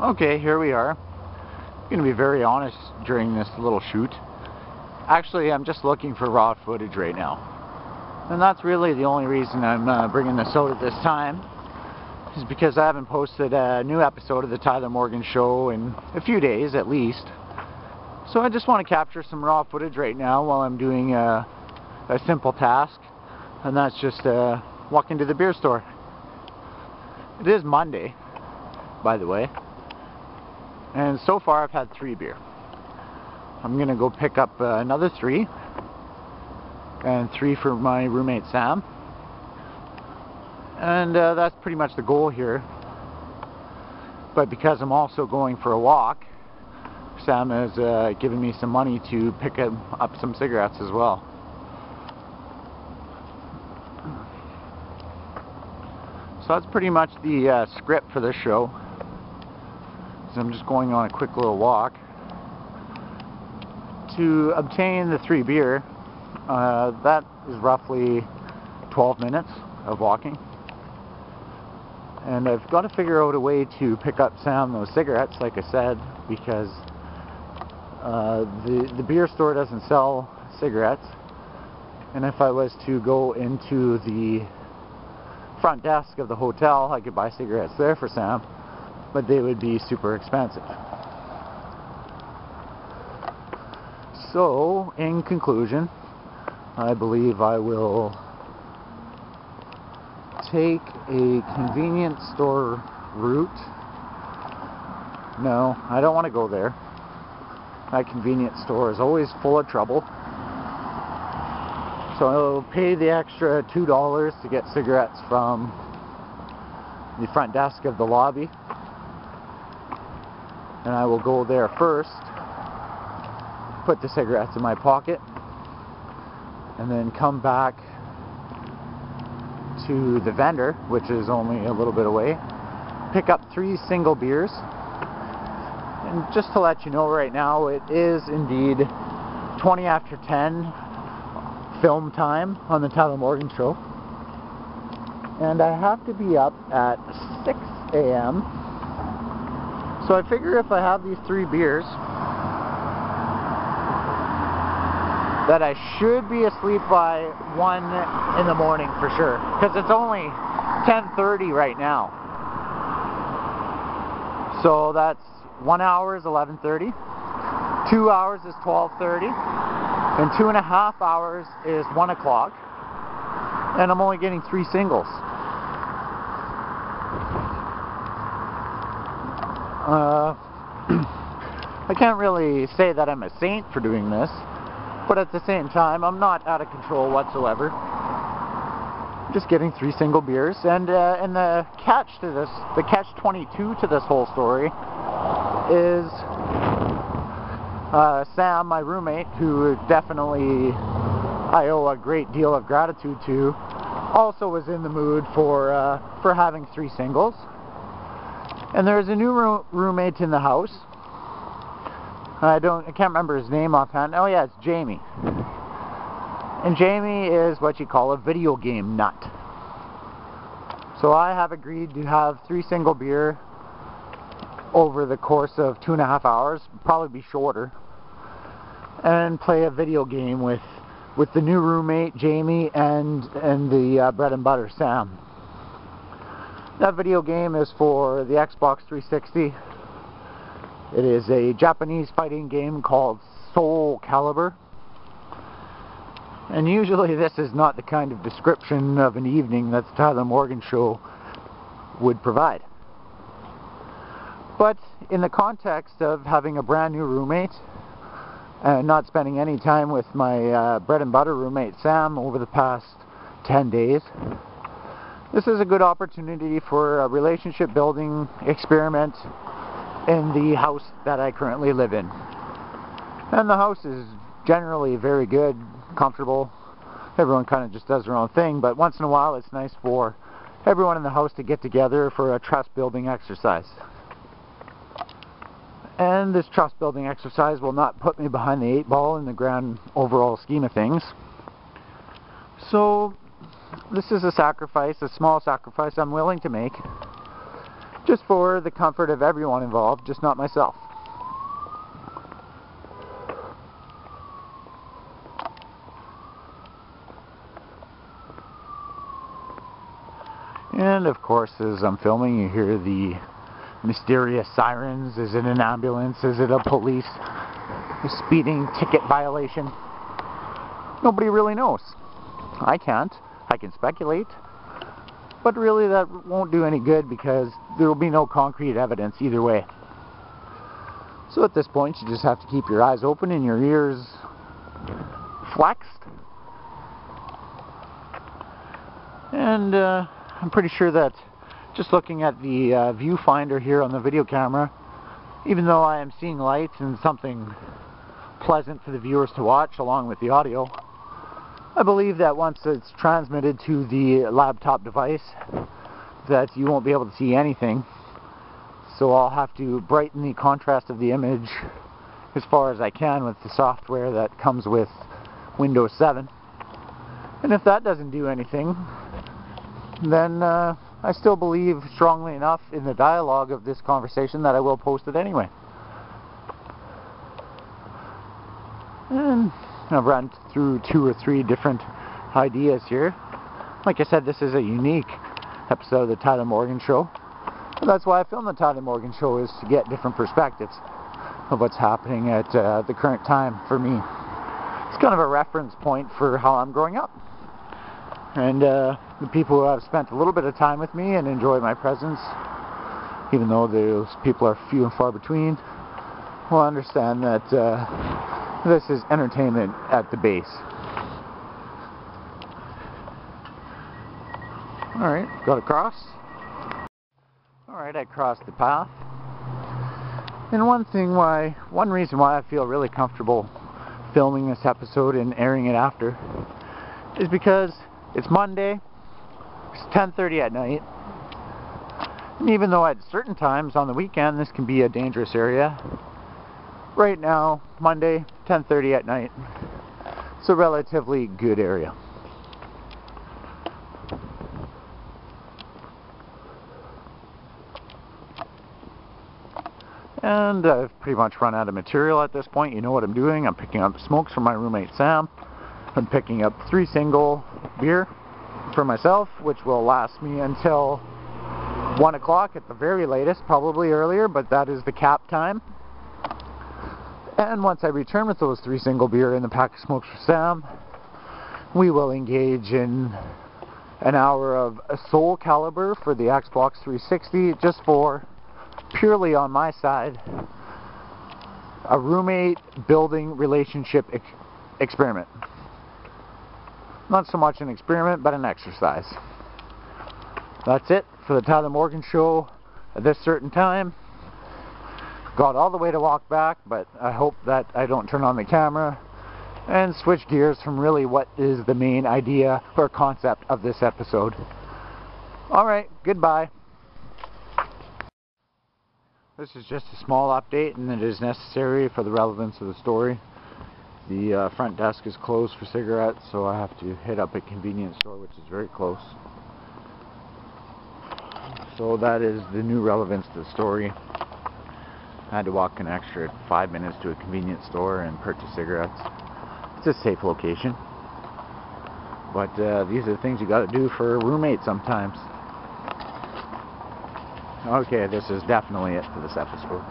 Okay, here we are. I'm going to be very honest during this little shoot. Actually, I'm just looking for raw footage right now. And that's really the only reason I'm bringing this out at this time. Is because I haven't posted a new episode of the Tyler Morgan Show in a few days at least. So I just want to capture some raw footage right now while I'm doing a simple task. And that's just walking to the beer store. It is Monday, by the way. And so far I've had 3 beer. I'm going to go pick up another 3. And 3 for my roommate Sam. And that's pretty much the goal here. But because I'm also going for a walk, Sam has given me some money to pick up some cigarettes as well. So that's pretty much the script for this show. So I'm just going on a quick little walk to obtain the 3 beer. That is roughly 12 minutes of walking. And I've got to figure out a way to pick up Sam those cigarettes, like I said, because the beer store doesn't sell cigarettes. And if I was to go into the front desk of the hotel, I could buy cigarettes there for Sam, but they would be super expensive. So, in conclusion, I believe I will take a convenience store route. No, I don't want to go there. That convenience store is always full of trouble. So I'll pay the extra $2 to get cigarettes from the front desk of the lobby. And I will go there first, put the cigarettes in my pocket, and then come back to the vendor, which is only a little bit away, pick up 3 single beers. And just to let you know right now, it is indeed 20 after 10 film time on the Tyler Morgan Show. And I have to be up at 6 a.m. So I figure if I have these 3 beers, that I should be asleep by 1 in the morning for sure. Because it's only 10:30 right now. So that's 1 hour is 11:30. 2 hours is 12:30. And 2.5 hours is 1 o'clock. And I'm only getting 3 singles. I can't really say that I'm a saint for doing this. But at the same time, I'm not out of control whatsoever. Just getting 3 single beers, and the catch to this, the catch-22 to this whole story, is Sam, my roommate, who definitely I owe a great deal of gratitude to, also was in the mood for having 3 singles. And there's a new roommate in the house. I can't remember his name offhand. Oh yeah, it's Jamie. And Jamie is what you call a video game nut. So I have agreed to have 3 single beer over the course of 2.5 hours, probably be shorter, and play a video game with the new roommate Jamie and the bread and butter Sam. That video game is for the Xbox 360. It is a Japanese fighting game called Soul Calibur. And usually this is not the kind of description of an evening that the Tyler Morgan Show would provide. But in the context of having a brand new roommate and not spending any time with my bread and butter roommate Sam over the past 10 days, this is a good opportunity for a relationship building experiment in the house that I currently live in. And the house is generally very good, comfortable. Everyone kind of just does their own thing, but once in a while it's nice for everyone in the house to get together for a trust building exercise. And this trust building exercise will not put me behind the 8 ball in the grand overall scheme of things. So this is a sacrifice, a small sacrifice I'm willing to make, just for the comfort of everyone involved, just not myself. And of course, as I'm filming, you hear the mysterious sirens. Is it an ambulance? Is it a police speeding ticket violation? Nobody really knows. I can't. I can speculate. But really that won't do any good because there will be no concrete evidence either way. So at this point you just have to keep your eyes open and your ears flexed. And I'm pretty sure that just looking at the viewfinder here on the video camera, even though I am seeing lights and something pleasant for the viewers to watch along with the audio, I believe that once it's transmitted to the laptop device that you won't be able to see anything. So I'll have to brighten the contrast of the image as far as I can with the software that comes with Windows 7. And if that doesn't do anything, then I still believe strongly enough in the dialogue of this conversation that I will post it anyway. And I've run through 2 or 3 different ideas here. Like I said, this is a unique episode of the Tyler Morgan Show. And that's why I filmed the Tyler Morgan Show, is to get different perspectives of what's happening at the current time for me. It's kind of a reference point for how I'm growing up. And the people who have spent a little bit of time with me and enjoy my presence, even though those people are few and far between, will understand that this is entertainment at the base. Alright, got across. Alright, I crossed the path. And one reason why I feel really comfortable filming this episode and airing it after is because it's Monday, it's 10:30 at night, and even though at certain times on the weekend this can be a dangerous area, right now, Monday, 10:30 at night, it's a relatively good area. And I've pretty much run out of material at this point. You know what I'm doing. I'm picking up smokes from my roommate Sam. I'm picking up 3 single beer for myself, which will last me until 1 o'clock at the very latest, probably earlier, but that is the cap time. And once I return with those 3 single beer and the pack of smokes for Sam, we will engage in an hour of Soul Calibur for the Xbox 360, just for, purely on my side, a roommate building relationship experiment. Not so much an experiment, but an exercise. That's it for the Tyler Morgan Show at this certain time. Got all the way to walk back, but I hope that I don't turn on the camera and switch gears from really what is the main idea or concept of this episode. Alright, goodbye. This is just a small update, and it is necessary for the relevance of the story. The front desk is closed for cigarettes, so I have to hit up a convenience store, which is very close. So that is the new relevance to the story. I had to walk an extra 5 minutes to a convenience store and purchase cigarettes. It's a safe location. But these are the things you gotta do for a roommate sometimes. Okay, this is definitely it for this episode.